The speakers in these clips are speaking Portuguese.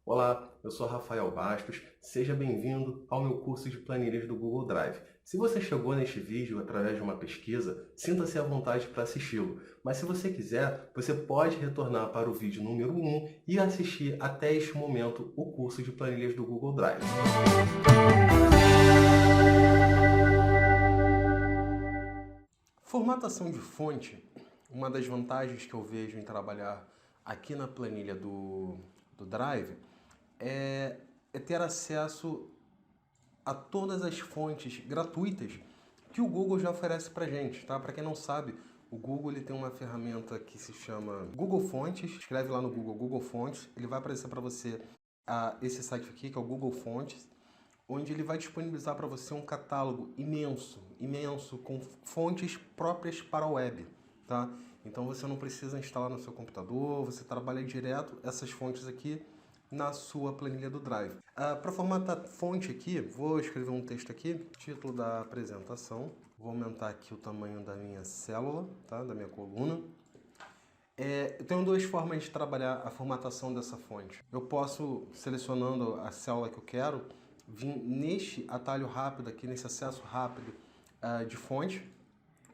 Olá, eu sou Rafael Bastos, seja bem-vindo ao meu curso de planilhas do Google Drive. Se você chegou neste vídeo através de uma pesquisa, sinta-se à vontade para assisti-lo, mas se você quiser, você pode retornar para o vídeo número 1 e assistir até este momento o curso de planilhas do Google Drive. Formatação de fonte, uma das vantagens que eu vejo em trabalhar aqui na planilha do Drive é ter acesso a todas as fontes gratuitas que o Google já oferece para gente, tá? Para quem não sabe, o Google ele tem uma ferramenta que se chama Google Fontes. Escreve lá no Google, Google Fontes. Ele vai aparecer para você esse site aqui, que é o Google Fontes, onde ele vai disponibilizar para você um catálogo imenso, imenso, com fontes próprias para a web, tá? Então você não precisa instalar no seu computador, você trabalha direto essas fontes aqui na sua planilha do Drive. Para formatar fonte aqui, vou escrever um texto aqui, título da apresentação, vou aumentar aqui o tamanho da minha célula, tá? Da minha coluna. Eu tenho duas formas de trabalhar a formatação dessa fonte. Eu posso, selecionando a célula que eu quero, vir neste atalho rápido aqui, nesse acesso rápido de fonte,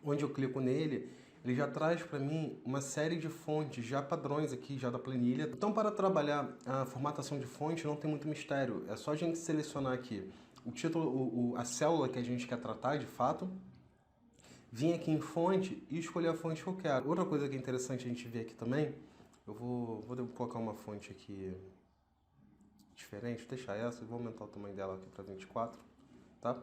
onde eu clico nele, ele já traz para mim uma série de fontes já padrões aqui, já da planilha. Então, para trabalhar a formatação de fonte, não tem muito mistério. É só a gente selecionar aqui o título, a célula que a gente quer tratar, de fato, vir aqui em fonte e escolher a fonte que eu quero. Outra coisa que é interessante a gente ver aqui também, eu vou colocar uma fonte aqui diferente, deixar essa e vou aumentar o tamanho dela aqui para 24, tá?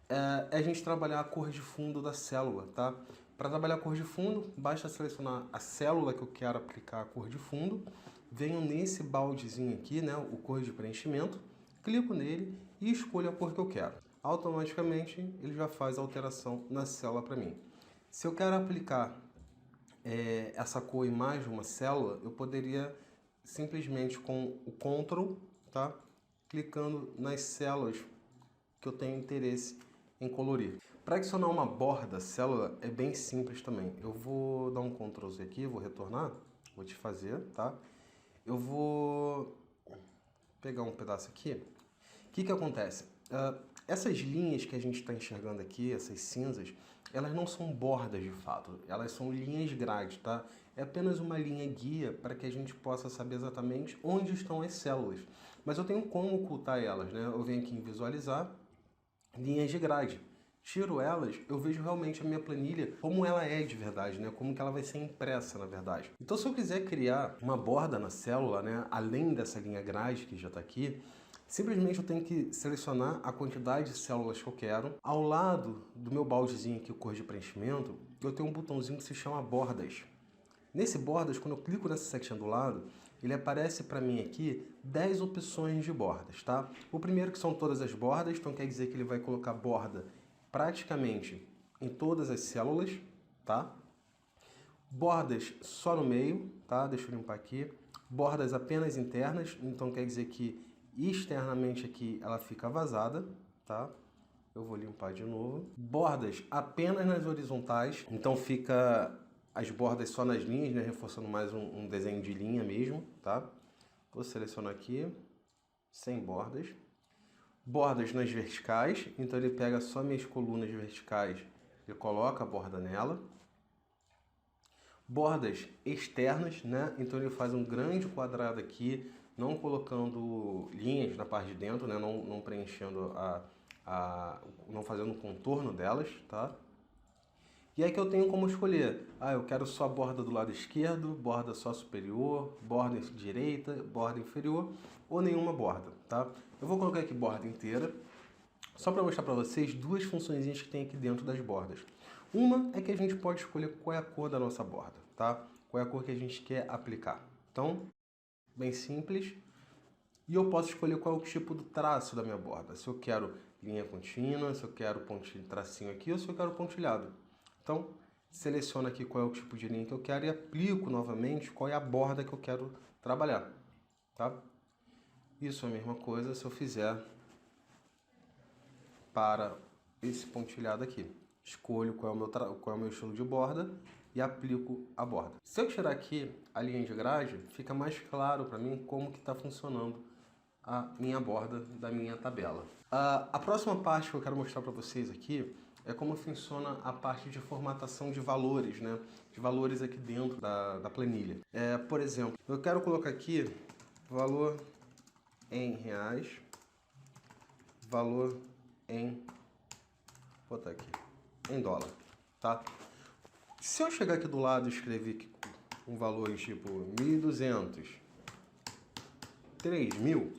É a gente trabalhar a cor de fundo da célula, tá? Para trabalhar a cor de fundo, basta selecionar a célula que eu quero aplicar a cor de fundo, venho nesse baldezinho aqui, né, o cor de preenchimento, clico nele e escolho a cor que eu quero. Automaticamente ele já faz a alteração na célula para mim. Se eu quero aplicar essa cor em mais de uma célula, eu poderia simplesmente com o Ctrl, tá, clicando nas células que eu tenho interesse em colorir. Para adicionar uma borda célula é bem simples também. Eu vou dar um Ctrl Z aqui, vou retornar, vou desfazer, tá? Eu vou pegar um pedaço aqui. O que acontece? Essas linhas que a gente está enxergando aqui, essas cinzas, elas não são bordas de fato, elas são linhas grade, tá? É apenas uma linha guia para que a gente possa saber exatamente onde estão as células. Mas eu tenho como ocultar elas, né? Eu venho aqui em visualizar, linhas de grade. Tiro elas, eu vejo realmente a minha planilha como ela é de verdade, né? Como que ela vai ser impressa, na verdade. Então, se eu quiser criar uma borda na célula, né? Além dessa linha grade que já está aqui, simplesmente eu tenho que selecionar a quantidade de células que eu quero. Ao lado do meu baldezinho aqui, cor de preenchimento, eu tenho um botãozinho que se chama bordas. Nesse bordas, quando eu clico nessa setinha do lado, ele aparece para mim aqui 10 opções de bordas, tá? O primeiro que são todas as bordas, então quer dizer que ele vai colocar borda praticamente em todas as células, tá? Bordas só no meio, tá? Deixa eu limpar aqui. Bordas apenas internas, então quer dizer que externamente aqui ela fica vazada, tá? Eu vou limpar de novo. Bordas apenas nas horizontais, então fica as bordas só nas linhas, né? Reforçando mais um desenho de linha mesmo, tá? Vou selecionar aqui, sem bordas. Bordas nas verticais, então ele pega só minhas colunas verticais e coloca a borda nela. Bordas externas, né? Então ele faz um grande quadrado aqui, não colocando linhas na parte de dentro, né? Não preenchendo não fazendo o contorno delas, tá? E aí que eu tenho como escolher. Eu quero só a borda do lado esquerdo, borda só superior, borda direita, borda inferior ou nenhuma borda, tá? Eu vou colocar aqui borda inteira, só para mostrar para vocês duas funções que tem aqui dentro das bordas. Uma é que a gente pode escolher qual é a cor da nossa borda, tá? Qual é a cor que a gente quer aplicar. Então, bem simples. E eu posso escolher qual é o tipo do traço da minha borda. Se eu quero linha contínua, se eu quero tracinho aqui ou se eu quero pontilhado. Então, seleciono aqui qual é o tipo de linha que eu quero e aplico novamente qual é a borda que eu quero trabalhar, tá? Isso é a mesma coisa se eu fizer para esse pontilhado aqui. Escolho qual é o meu estilo de borda e aplico a borda. Se eu tirar aqui a linha de grade, fica mais claro para mim como que está funcionando a minha borda da minha tabela. A próxima parte que eu quero mostrar para vocês aqui é como funciona a parte de formatação de valores, né? De valores aqui dentro da planilha. Por exemplo, eu quero colocar aqui valor em reais, valor em, vou botar aqui, em dólar, tá? Se eu chegar aqui do lado e escrever um valor tipo 1.200, 3.000,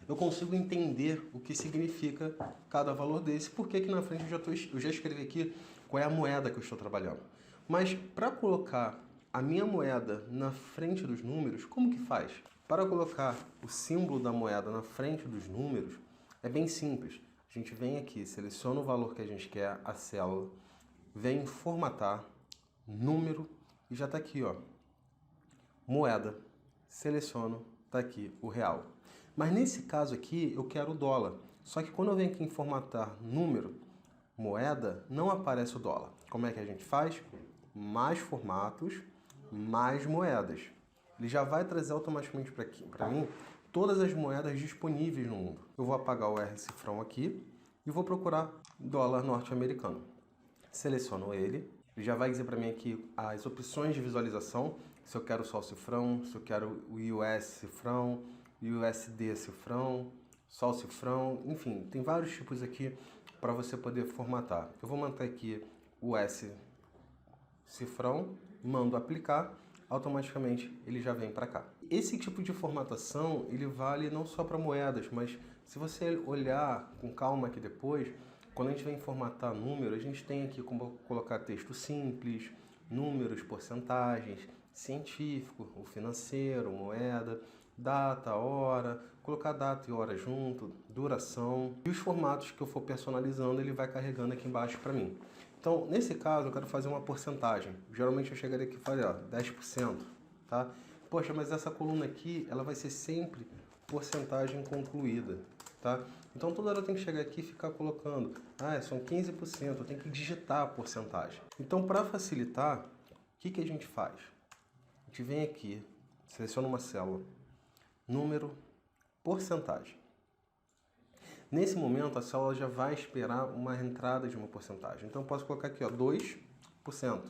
eu consigo entender o que significa cada valor desse, porque aqui na frente eu já escrevi aqui qual é a moeda que eu estou trabalhando. Mas para colocar a minha moeda na frente dos números, como que faz? Para colocar o símbolo da moeda na frente dos números, é bem simples. A gente vem aqui, seleciona o valor que a gente quer, a célula, vem em formatar, número, e já está aqui, ó, moeda, seleciono, está aqui o real. Mas nesse caso aqui eu quero o dólar, só que quando eu venho aqui em formatar número, moeda, não aparece o dólar. Como é que a gente faz? Mais formatos, mais moedas. Ele já vai trazer automaticamente para mim todas as moedas disponíveis no mundo. Eu vou apagar o R cifrão aqui e vou procurar dólar norte-americano. Seleciono ele já vai dizer para mim aqui as opções de visualização, se eu quero só o cifrão, se eu quero o US cifrão, USD cifrão, só o cifrão, enfim, tem vários tipos aqui para você poder formatar. Eu vou manter aqui o US cifrão, mando aplicar, automaticamente ele já vem para cá. Esse tipo de formatação, ele vale não só para moedas, mas se você olhar com calma aqui depois, quando a gente vem formatar número, a gente tem aqui como colocar texto simples, números, porcentagens, científico, o financeiro, moeda, data, hora, colocar data e hora junto, duração. E os formatos que eu for personalizando, ele vai carregando aqui embaixo para mim. Então, nesse caso, eu quero fazer uma porcentagem. Geralmente eu chegaria aqui e falei, ó, 10%, tá? Poxa, mas essa coluna aqui, ela vai ser sempre porcentagem concluída, tá? Então, toda hora eu tenho que chegar aqui e ficar colocando, são 15%, eu tenho que digitar a porcentagem. Então, para facilitar, o que a gente faz? A gente vem aqui, seleciona uma célula, número, porcentagem. Nesse momento, a célula já vai esperar uma entrada de uma porcentagem. Então, eu posso colocar aqui, ó, 2%.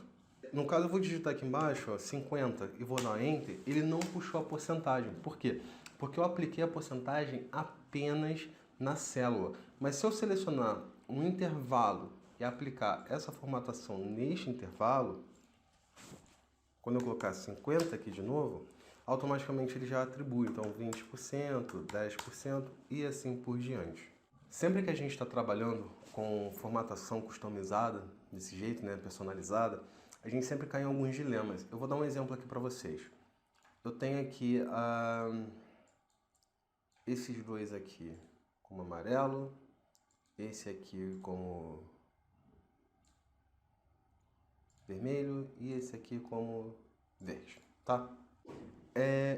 No caso, eu vou digitar aqui embaixo, ó, 50, e vou dar Enter, ele não puxou a porcentagem. Por quê? Porque eu apliquei a porcentagem apenas na célula. Mas se eu selecionar um intervalo e aplicar essa formatação neste intervalo, quando eu colocar 50 aqui de novo, automaticamente ele já atribui, então 20%, 10% e assim por diante. Sempre que a gente está trabalhando com formatação customizada, desse jeito, né, personalizada, a gente sempre cai em alguns dilemas. Eu vou dar um exemplo aqui para vocês. Eu tenho aqui esses dois aqui como amarelo, esse aqui como vermelho e esse aqui como verde, tá?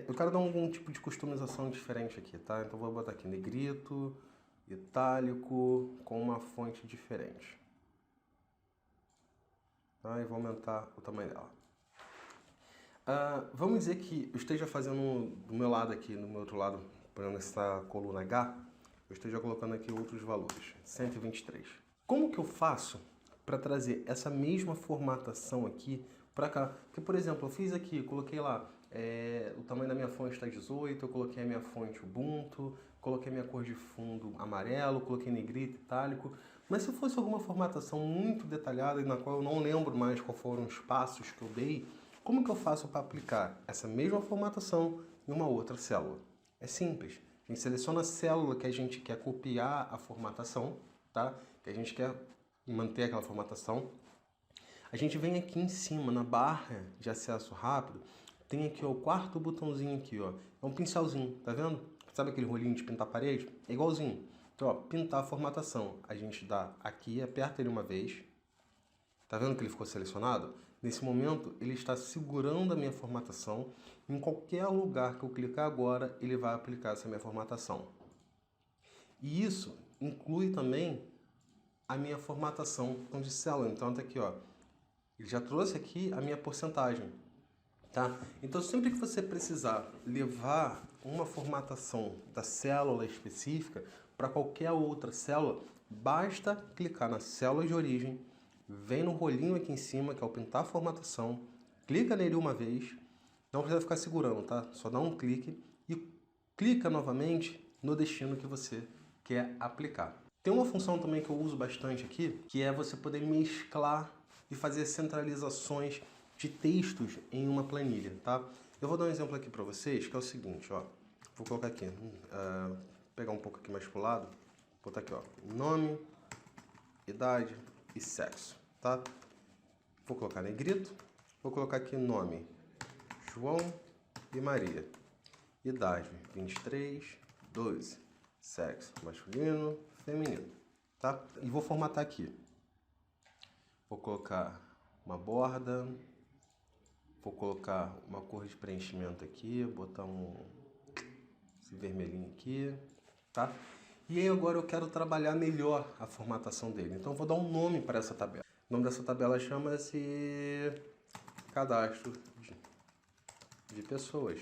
Eu quero dar algum tipo de customização diferente aqui, tá? Então vou botar aqui negrito, itálico, com uma fonte diferente. Tá? E vou aumentar o tamanho dela. Vamos dizer que eu esteja fazendo do meu lado aqui, no meu outro lado, por essa coluna H, eu esteja colocando aqui outros valores, 123. Como que eu faço para trazer essa mesma formatação aqui para cá? Porque, por exemplo, eu fiz aqui, coloquei lá, o tamanho da minha fonte está 18, eu coloquei a minha fonte Ubuntu, coloquei a minha cor de fundo amarelo, coloquei negrito, itálico. Mas se fosse alguma formatação muito detalhada e na qual eu não lembro mais quais foram os passos que eu dei, como que eu faço para aplicar essa mesma formatação em uma outra célula? É simples. A gente seleciona a célula que a gente quer copiar a formatação, tá? Que a gente quer manter aquela formatação. A gente vem aqui em cima, na barra de acesso rápido, tem aqui ó, o quarto botãozinho aqui, ó. É um pincelzinho, tá vendo? Sabe aquele rolinho de pintar a parede? É igualzinho. Então, ó, pintar a formatação. A gente dá aqui, aperta ele uma vez. Tá vendo que ele ficou selecionado? Nesse momento, ele está segurando a minha formatação. Em qualquer lugar que eu clicar agora, ele vai aplicar essa minha formatação. E isso inclui também a minha formatação de célula. Então, tá aqui, ó. Ele já trouxe aqui a minha porcentagem, tá? Então, sempre que você precisar levar uma formatação da célula específica para qualquer outra célula, basta clicar na célula de origem, vem no rolinho aqui em cima, que é o pintar a formatação, clica nele uma vez, não precisa ficar segurando, tá? Só dá um clique e clica novamente no destino que você quer aplicar. Tem uma função também que eu uso bastante aqui, que é você poder mesclar e fazer centralizações de textos em uma planilha, tá? Eu vou dar um exemplo aqui para vocês, que é o seguinte, ó. Vou colocar aqui, pegar um pouco aqui mais pro lado, botar aqui, ó, nome, idade e sexo, tá? Vou colocar negrito, vou colocar aqui nome, João e Maria. Idade, 23, 12. Sexo, masculino, feminino, tá? E vou formatar aqui. Vou colocar uma borda, vou colocar uma cor de preenchimento aqui, botar esse vermelhinho aqui, tá? E aí agora eu quero trabalhar melhor a formatação dele. Então eu vou dar um nome para essa tabela. O nome dessa tabela chama-se cadastro de pessoas.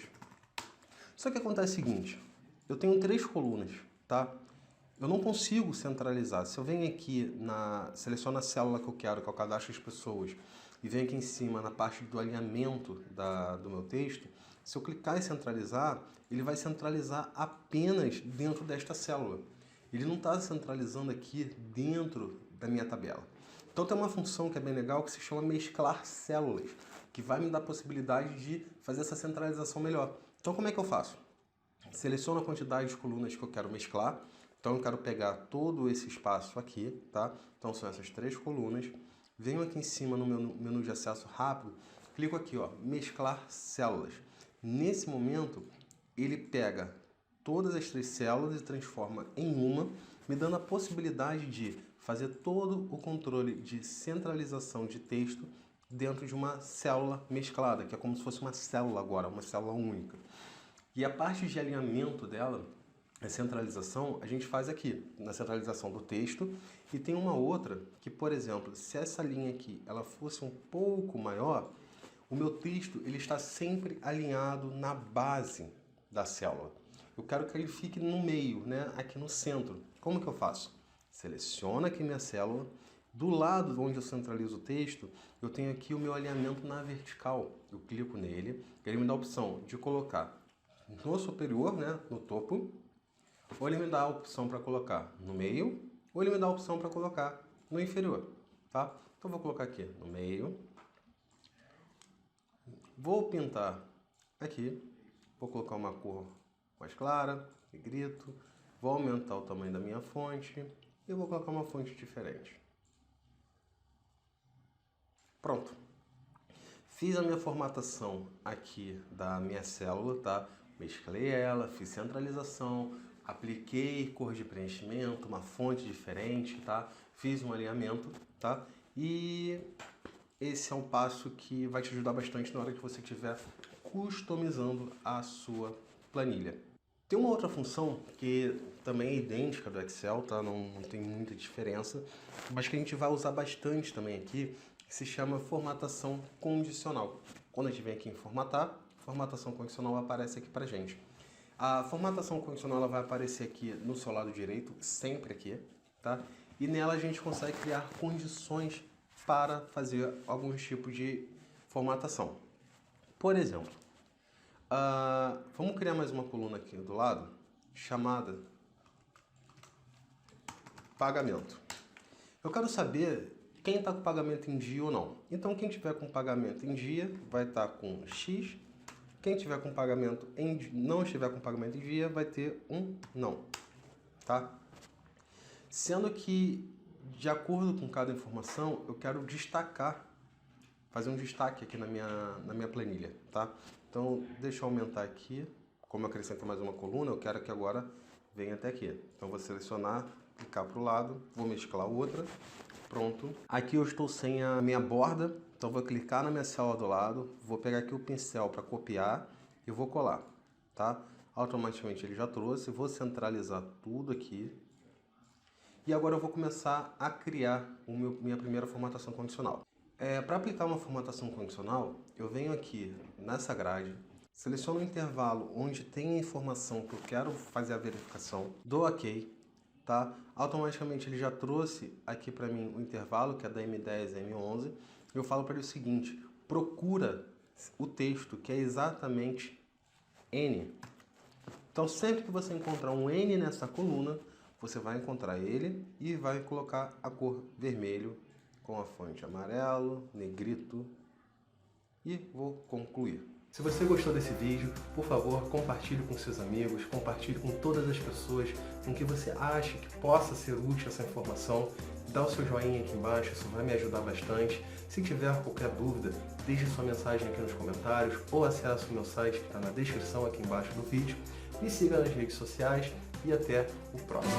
Só que acontece o seguinte, eu tenho 3 colunas, tá? Eu não consigo centralizar. Se eu venho aqui, seleciono a célula que eu quero, que é o cadastro das pessoas, e venho aqui em cima na parte do alinhamento do meu texto, se eu clicar em centralizar, ele vai centralizar apenas dentro desta célula. Ele não está centralizando aqui dentro da minha tabela. Então tem uma função que é bem legal que se chama mesclar células, que vai me dar a possibilidade de fazer essa centralização melhor. Então como é que eu faço? Seleciono a quantidade de colunas que eu quero mesclar. Então eu quero pegar todo esse espaço aqui, tá? Então são essas 3 colunas. Venho aqui em cima no meu menu de acesso rápido, clico aqui, ó, mesclar células. Nesse momento, ele pega todas as 3 células e transforma em uma, me dando a possibilidade de fazer todo o controle de centralização de texto dentro de uma célula mesclada, que é como se fosse uma célula agora, uma célula única. E a parte de alinhamento dela, a centralização, a gente faz aqui, na centralização do texto. E tem uma outra que, por exemplo, se essa linha aqui ela fosse um pouco maior, o meu texto ele está sempre alinhado na base da célula. Eu quero que ele fique no meio, né? Aqui no centro. Como que eu faço? Seleciono aqui minha célula. Do lado onde eu centralizo o texto, eu tenho aqui o meu alinhamento na vertical. Eu clico nele, ele me dá a opção de colocar no superior, né? No topo, ou ele me dá a opção para colocar no meio, ou ele me dá a opção para colocar no inferior, tá? Então vou colocar aqui no meio. Vou pintar aqui, vou colocar uma cor mais clara, negrito, vou aumentar o tamanho da minha fonte e vou colocar uma fonte diferente. Pronto. Fiz a minha formatação aqui da minha célula, tá? Mesclei ela, fiz centralização, apliquei cor de preenchimento, uma fonte diferente, tá? Fiz um alinhamento, tá? E esse é um passo que vai te ajudar bastante na hora que você estiver customizando a sua planilha. Tem uma outra função que também é idêntica do Excel, tá? Não tem muita diferença, mas que a gente vai usar bastante também aqui, que se chama formatação condicional. Quando a gente vem aqui em formatar, formatação condicional aparece aqui pra gente. A formatação condicional ela vai aparecer aqui no seu lado direito, sempre aqui, tá? E nela a gente consegue criar condições para fazer alguns tipos de formatação. Por exemplo, vamos criar mais uma coluna aqui do lado, chamada pagamento. Eu quero saber quem está com pagamento em dia ou não. Então, quem tiver com pagamento em dia vai estar com X. Quem tiver com pagamento não estiver com pagamento em dia vai ter um não, tá? Sendo que, de acordo com cada informação, eu quero destacar, fazer um destaque aqui na minha planilha, tá? Então, deixa eu aumentar aqui. Como eu acrescento mais uma coluna, eu quero que agora venha até aqui. Então, vou selecionar, clicar para o lado, vou mesclar outra. Pronto. Aqui eu estou sem a minha borda, então vou clicar na minha célula do lado, vou pegar aqui o pincel para copiar e vou colar, tá? Automaticamente ele já trouxe, vou centralizar tudo aqui. E agora eu vou começar a criar minha primeira formatação condicional. Para aplicar uma formatação condicional, eu venho aqui nessa grade, seleciono o intervalo onde tem a informação que eu quero fazer a verificação, dou OK, tá? Automaticamente ele já trouxe aqui para mim o intervalo, que é da M10 e M11. Eu falo para ele o seguinte: procura o texto que é exatamente N. Então, sempre que você encontrar um N nessa coluna, você vai encontrar ele e vai colocar a cor vermelho com a fonte amarelo, negrito, e vou concluir. Se você gostou desse vídeo, por favor, compartilhe com seus amigos, compartilhe com todas as pessoas em que você acha que possa ser útil essa informação. Dá o seu joinha aqui embaixo, isso vai me ajudar bastante. Se tiver qualquer dúvida, deixe sua mensagem aqui nos comentários ou acesse o meu site que está na descrição aqui embaixo do vídeo. Me siga nas redes sociais e até o próximo.